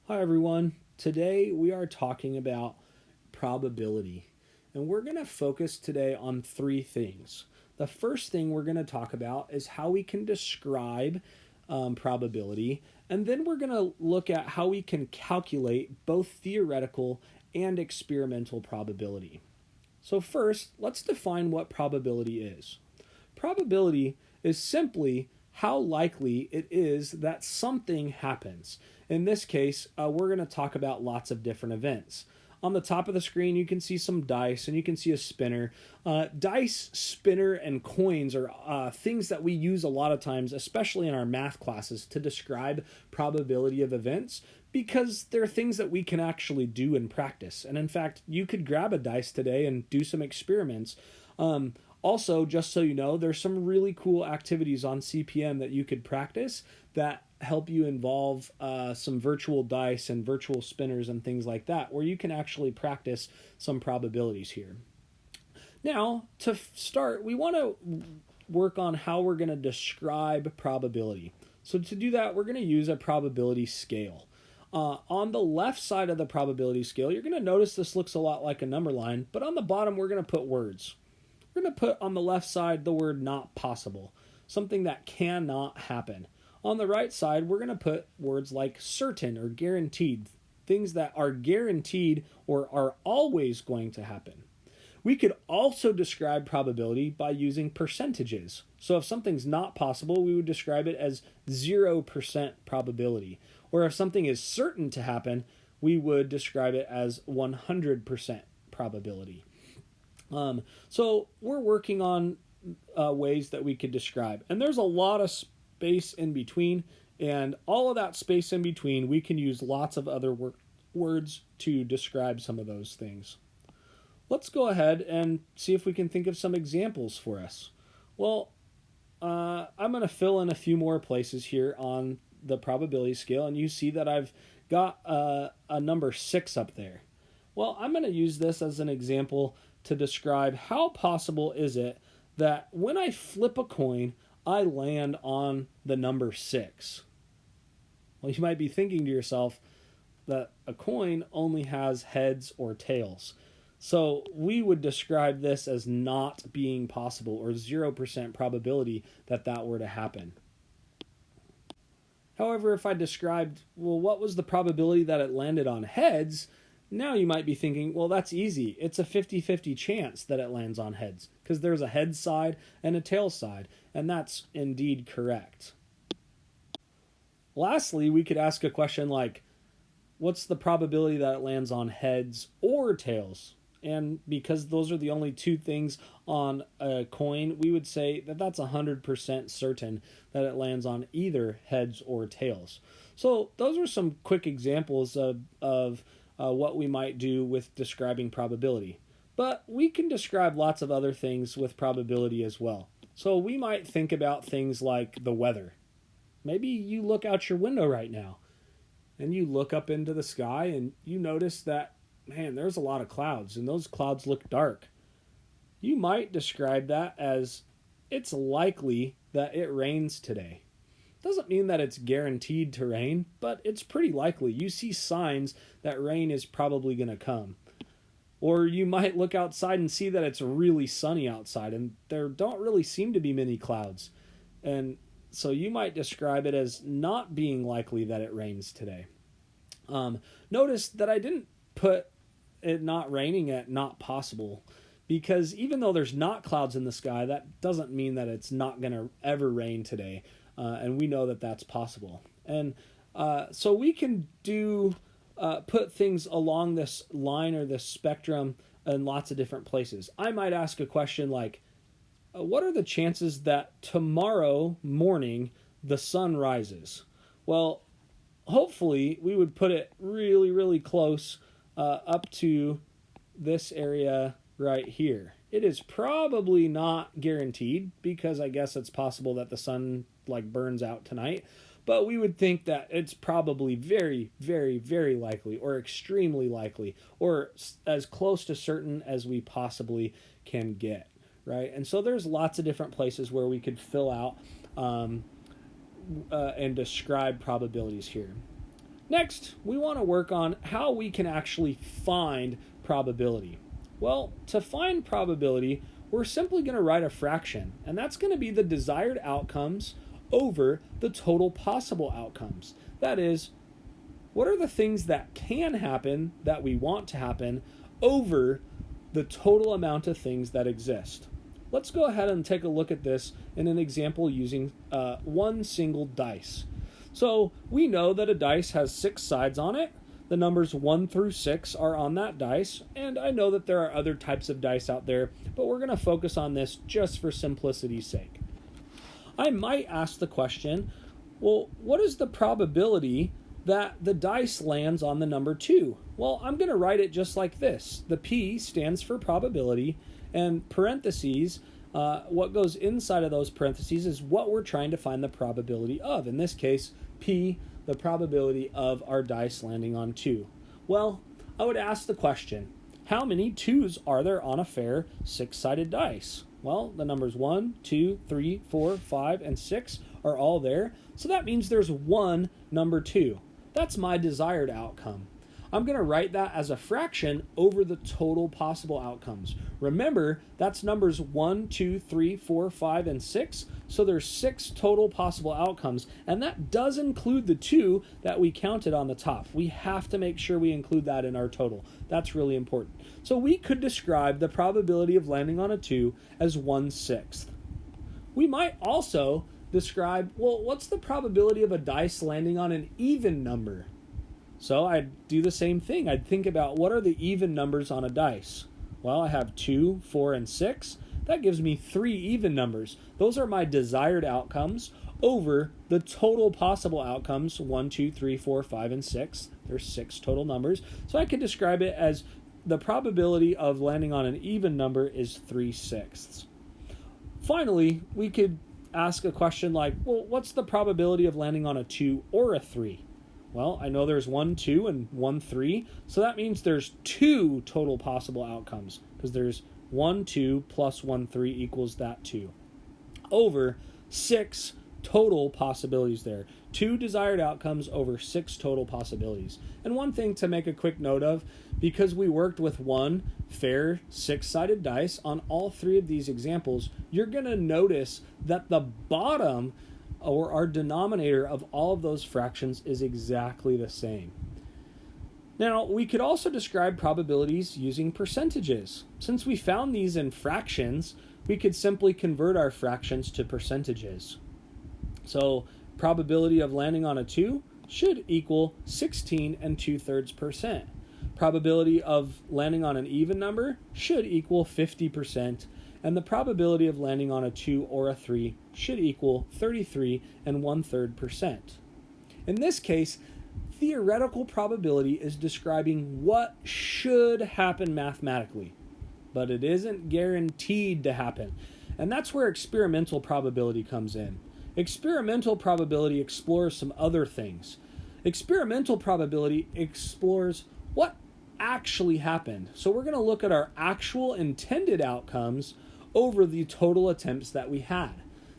Hi, everyone. Today we are talking about probability, and we're going to focus today on three things. The first thing we're going to talk about is how we can describe probability, and then we're going to look at how we can calculate both theoretical and experimental probability. So, first, let's define what probability is. Probability is simply how likely it is that something happens. In this case, we're going to talk about lots of different events. On the top of the screen, you can see some dice and you can see a spinner. Dice, spinner, and coins are things that we use a lot of times, especially in our math classes, to describe probability of events because they're things that we can actually do in practice. And in fact, you could grab a dice today and do some experiments. Also, just so you know, there's some really cool activities on CPM that you could practice that help you involve some virtual dice and virtual spinners and things like that, where you can actually practice some probabilities here. Now, to start, we want to work on how we're going to describe probability. So to do that, we're going to use a probability scale. On the left side of the probability scale, you're going to notice this looks a lot like a number line, but on the bottom, we're going to put words. We're going to put on the left side the word not possible, something that cannot happen. On the right side, we're going to put words like certain or guaranteed, things that are guaranteed or are always going to happen. We could also describe probability by using percentages. So if something's not possible, we would describe it as 0% probability. Or if something is certain to happen, we would describe it as 100% probability. So we're working on ways that we could describe. And there's a lot of space in between. And all of that space in between, we can use lots of other words to describe some of those things. Let's go ahead and see if we can think of some examples for us. Well, I'm going to fill in a few more places here on the probability scale. And you see that I've got a number 6 up there. Well, I'm going to use this as an example to describe how possible is it that when I flip a coin, I land on the number 6. Well, you might be thinking to yourself that a coin only has heads or tails. So we would describe this as not being possible, or 0% probability that that were to happen. However, if I described, well, what was the probability that it landed on heads? Now you might be thinking, well, that's easy. It's a 50-50 chance that it lands on heads because there's a head side and a tail side, and that's indeed correct. Lastly, we could ask a question like, what's the probability that it lands on heads or tails? And because those are the only two things on a coin, we would say that that's 100% certain that it lands on either heads or tails. So those are some quick examples of what we might do with describing probability. But we can describe lots of other things with probability as well. So we might think about things like the weather. Maybe you look out your window right now and you look up into the sky and you notice that, man, there's a lot of clouds and those clouds look dark. You might describe that as it's likely that it rains today. Doesn't mean that it's guaranteed to rain, but it's pretty likely. You see signs that rain is probably going to come. Or you might look outside and see that it's really sunny outside and there don't really seem to be many clouds. And so you might describe it as not being likely that it rains today. Notice that I didn't put it not raining at not possible, because even though there's not clouds in the sky, that doesn't mean that it's not going to ever rain today. And we know that that's possible. And so we can put things along this line or this spectrum in lots of different places. I might ask a question like, what are the chances that tomorrow morning the sun rises? Well, hopefully we would put it really, really close up to this area right here. It is probably not guaranteed because I guess it's possible that the sun burns out tonight, but we would think that it's probably very, very, very likely or extremely likely or as close to certain as we possibly can get, right? And so there's lots of different places where we could fill out and describe probabilities here. Next, we want to work on how we can actually find probability. Well, to find probability, we're simply going to write a fraction, and that's going to be the desired outcomes over the total possible outcomes. That is, what are the things that can happen that we want to happen over the total amount of things that exist. Let's go ahead and take a look at this in an example using one single dice. So we know that a dice has 6 sides on it. The numbers 1 through 6 are on that dice, and I know that there are other types of dice out there, but we're going to focus on this just for simplicity's sake. I might ask the question, well, what is the probability that the dice lands on the number 2? Well, I'm going to write it just like this. The P stands for probability, and parentheses, what goes inside of those parentheses is what we're trying to find the probability of. In this case, P, the probability of our dice landing on 2. Well, I would ask the question, how many 2s are there on a fair 6-sided dice? Well, the numbers 1, 2, 3, 4, 5, and 6 are all there, so that means there's one number 2. That's my desired outcome. I'm going to write that as a fraction over the total possible outcomes. Remember, that's numbers 1, 2, 3, 4, 5, and 6. So there's 6 total possible outcomes, and that does include the 2 that we counted on the top. We have to make sure we include that in our total. That's really important. So we could describe the probability of landing on a 2 as 1/6. We might also describe, well, what's the probability of a dice landing on an even number? So I'd do the same thing. I'd think about what are the even numbers on a dice. Well, I have 2, 4, and 6. That gives me 3 even numbers. Those are my desired outcomes over the total possible outcomes, 1, 2, 3, 4, 5, and 6. There's 6 total numbers. So I could describe it as the probability of landing on an even number is 3/6. Finally, we could ask a question like, well, what's the probability of landing on a 2 or a 3? Well, I know there's 1, 2, and 1, 3, so that means there's 2 total possible outcomes, because there's 1, 2 plus 1, 3 equals that 2. Over 6 total possibilities there. 2 desired outcomes over 6 total possibilities. And one thing to make a quick note of, because we worked with one fair 6-sided dice on all 3 of these examples, you're going to notice that the bottom or our denominator of all of those fractions is exactly the same. Now, we could also describe probabilities using percentages. Since we found these in fractions, we could simply convert our fractions to percentages. So, probability of landing on a 2 should equal 16 2/3%. Probability of landing on an even number should equal 50%. And the probability of landing on a 2 or a 3 should equal 33 1/3%. In this case, theoretical probability is describing what should happen mathematically, but it isn't guaranteed to happen. And that's where experimental probability comes in. Experimental probability explores some other things. Experimental probability explores what actually happened. So we're going to look at our actual intended outcomes over the total attempts that we had.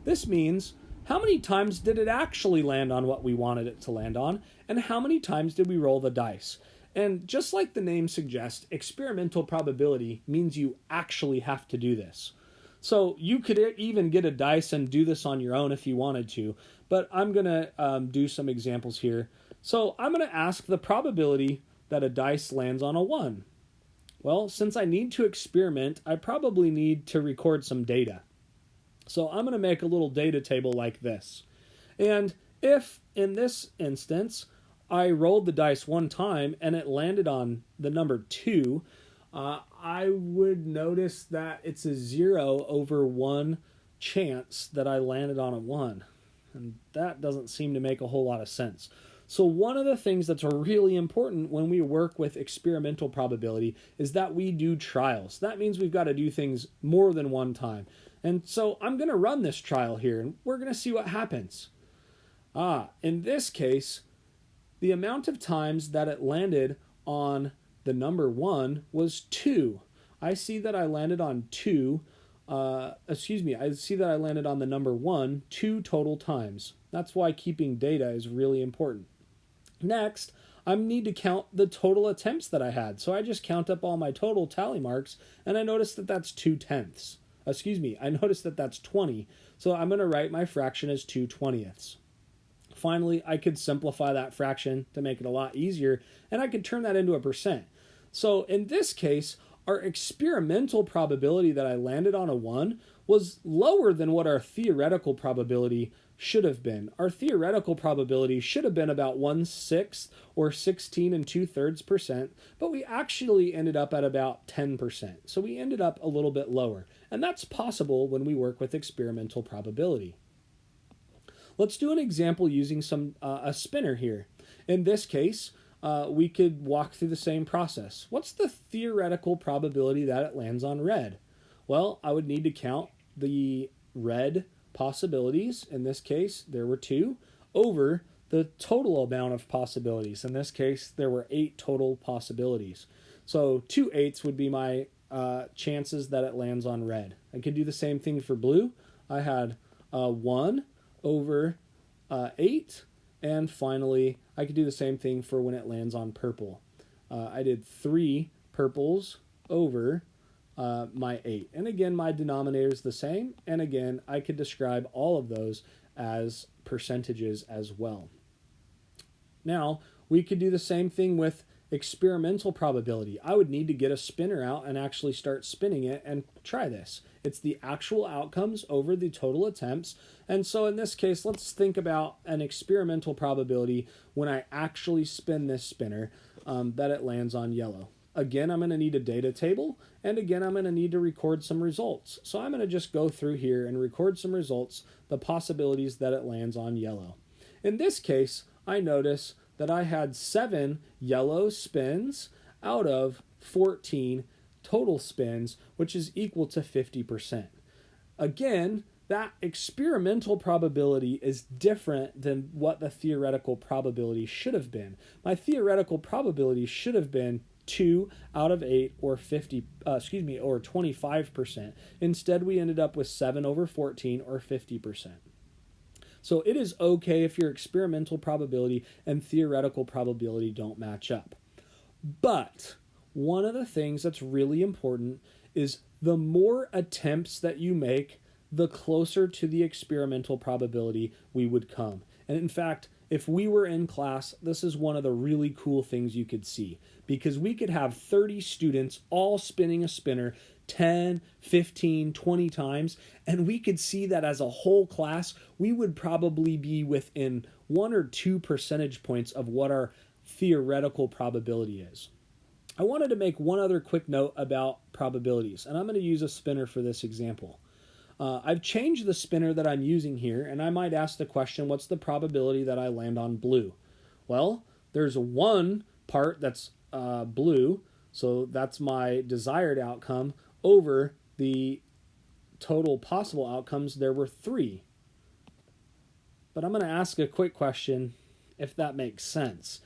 This means how many times did it actually land on what we wanted it to land on, and how many times did we roll the dice? And just like the name suggests, experimental probability means you actually have to do this. So you could even get a dice and do this on your own if you wanted to, but I'm going to do some examples here. So I'm going to ask the probability that a dice lands on a 1. Well, since I need to experiment, I probably need to record some data. So I'm going to make a little data table like this. And if, in this instance, I rolled the dice one time and it landed on the number 2, I would notice that it's a 0/1 chance that I landed on a 1. And that doesn't seem to make a whole lot of sense. So one of the things that's really important when we work with experimental probability is that we do trials. That means we've got to do things more than one time. And so I'm going to run this trial here, and we're going to see what happens. In this case, the amount of times that it landed on the number 1 was 2. I see that I landed on 2. I see that I landed on the number 1 2 total times. That's why keeping data is really important. Next, I need to count the total attempts that I had. So I just count up all my total tally marks, and I notice that that's 2/10. I noticed that that's 20. So I'm going to write my fraction as 2/20. Finally, I could simplify that fraction to make it a lot easier, and I could turn that into a percent. So in this case, our experimental probability that I landed on a 1 was lower than what our theoretical probability should have been. Our theoretical probability should have been about 1/6 or 16 2/3%, but we actually ended up at about 10%. So we ended up a little bit lower. And that's possible when we work with experimental probability. Let's do an example using a spinner here. In this case, we could walk through the same process. What's the theoretical probability that it lands on red? Well, I would need to count the red possibilities. In this case, there were 2, over the total amount of possibilities. In this case, there were 8 total possibilities. So 2/8 would be my chances that it lands on red. I could do the same thing for blue. I had 1 over 8. And finally, I could do the same thing for when it lands on purple. I did 3 purples over my 8. And again, my denominator is the same. And again, I could describe all of those as percentages as well. Now, we could do the same thing with experimental probability. I would need to get a spinner out and actually start spinning it and try this. It's the actual outcomes over the total attempts. And so in this case, let's think about an experimental probability when I actually spin this spinner that it lands on yellow. Again, I'm going to need a data table, and again, I'm going to need to record some results. So I'm going to just go through here and record some results, the possibilities that it lands on yellow. In this case, I notice that I had 7 yellow spins out of 14 total spins, which is equal to 50%. Again, that experimental probability is different than what the theoretical probability should have been. My theoretical probability should have been 2 out of 8 or 25%. Instead, we ended up with 7 over 14 or 50%. So it is okay if your experimental probability and theoretical probability don't match up. But one of the things that's really important is the more attempts that you make, the closer to the experimental probability we would come. And in fact, if we were in class, this is one of the really cool things you could see, because we could have 30 students all spinning a spinner 10, 15, 20 times, and we could see that as a whole class, we would probably be within 1 or 2 percentage points of what our theoretical probability is. I wanted to make one other quick note about probabilities, and I'm going to use a spinner for this example. I've changed the spinner that I'm using here, and I might ask the question, what's the probability that I land on blue? Well, there's one part that's blue, so that's my desired outcome, over the total possible outcomes, there were 3. But I'm going to ask a quick question if that makes sense.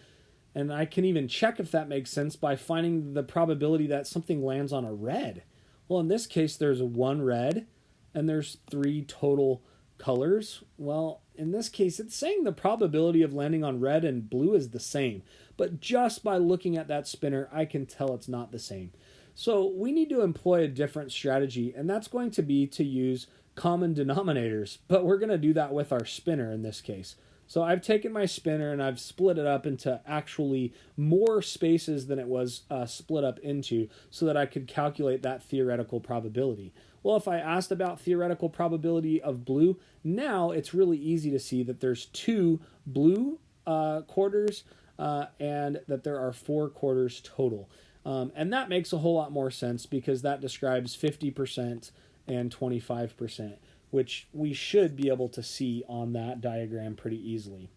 And I can even check if that makes sense by finding the probability that something lands on a red. Well, in this case, there's 1 red, and there's 3 total colors. Well, in this case, it's saying the probability of landing on red and blue is the same. But just by looking at that spinner, I can tell it's not the same. So we need to employ a different strategy, and that's going to be to use common denominators. But we're going to do that with our spinner in this case. So I've taken my spinner and I've split it up into actually more spaces than it was split up into, so that I could calculate that theoretical probability. Well, if I asked about theoretical probability of blue, now it's really easy to see that there's 2 blue quarters and that there are 4 quarters total. And that makes a whole lot more sense, because that describes 50% and 25%, which we should be able to see on that diagram pretty easily.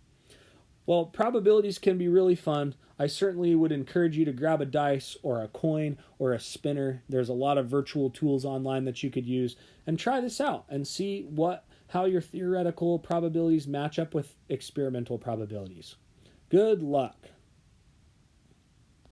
Well, probabilities can be really fun. I certainly would encourage you to grab a dice or a coin or a spinner. There's a lot of virtual tools online that you could use, and try this out and see how your theoretical probabilities match up with experimental probabilities. Good luck.